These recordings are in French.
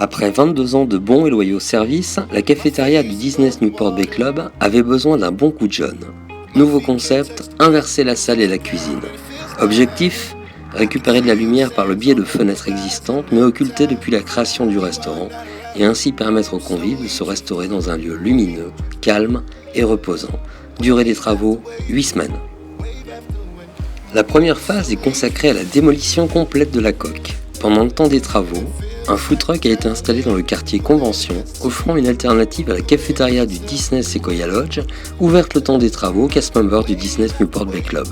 Après 22 ans de bons et loyaux services, la cafétéria du Disney Newport Bay Club avait besoin d'un bon coup de jeune. Nouveau concept, inverser la salle et la cuisine. Objectif, récupérer de la lumière par le biais de fenêtres existantes mais occultées depuis la création du restaurant et ainsi permettre aux convives de se restaurer dans un lieu lumineux, calme et reposant. Durée des travaux, 8 semaines. La première phase est consacrée à la démolition complète de la coque. Pendant le temps des travaux, un food truck a été installé dans le quartier Convention, offrant une alternative à la cafétéria du Disney Sequoia Lodge, ouverte le temps des travaux aux cast members du Disney Newport Bay Club.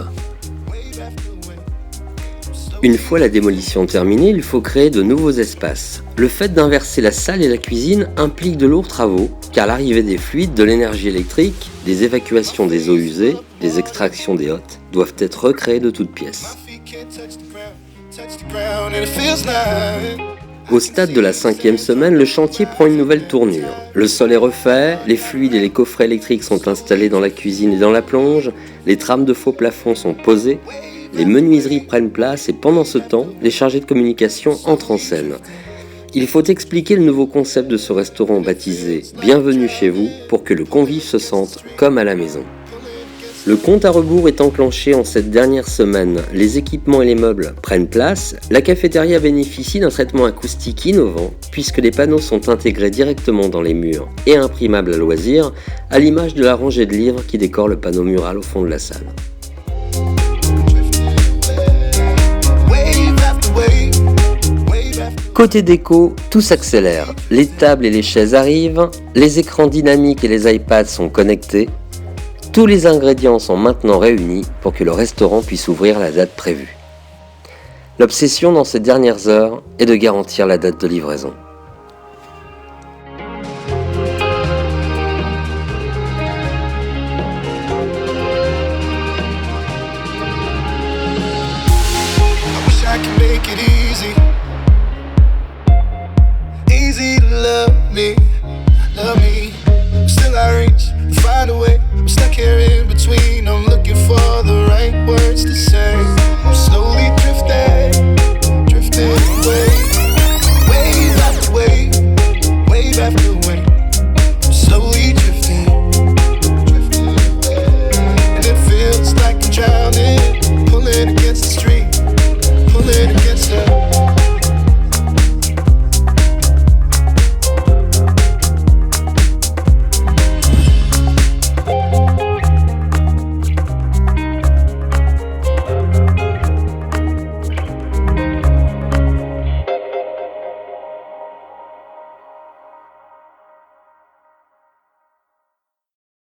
Une fois la démolition terminée, il faut créer de nouveaux espaces. Le fait d'inverser la salle et la cuisine implique de lourds travaux, car l'arrivée des fluides, de l'énergie électrique, des évacuations des eaux usées, des extractions des hôtes, doivent être recréées de toutes pièces. Au stade de la 5e semaine, le chantier prend une nouvelle tournure. Le sol est refait, les fluides et les coffrets électriques sont installés dans la cuisine et dans la plonge, les trames de faux plafond sont posées, les menuiseries prennent place et pendant ce temps, les chargés de communication entrent en scène. Il faut expliquer le nouveau concept de ce restaurant baptisé « Bienvenue chez vous » pour que le convive se sente comme à la maison. Le compte à rebours est enclenché en cette dernière semaine. Les équipements et les meubles prennent place. La cafétéria bénéficie d'un traitement acoustique innovant puisque les panneaux sont intégrés directement dans les murs et imprimables à loisir, à l'image de la rangée de livres qui décore le panneau mural au fond de la salle. Côté déco, tout s'accélère. Les tables et les chaises arrivent, les écrans dynamiques et les iPads sont connectés. Tous les ingrédients sont maintenant réunis pour que le restaurant puisse ouvrir la date prévue. L'obsession dans ces dernières heures est de garantir la date de livraison.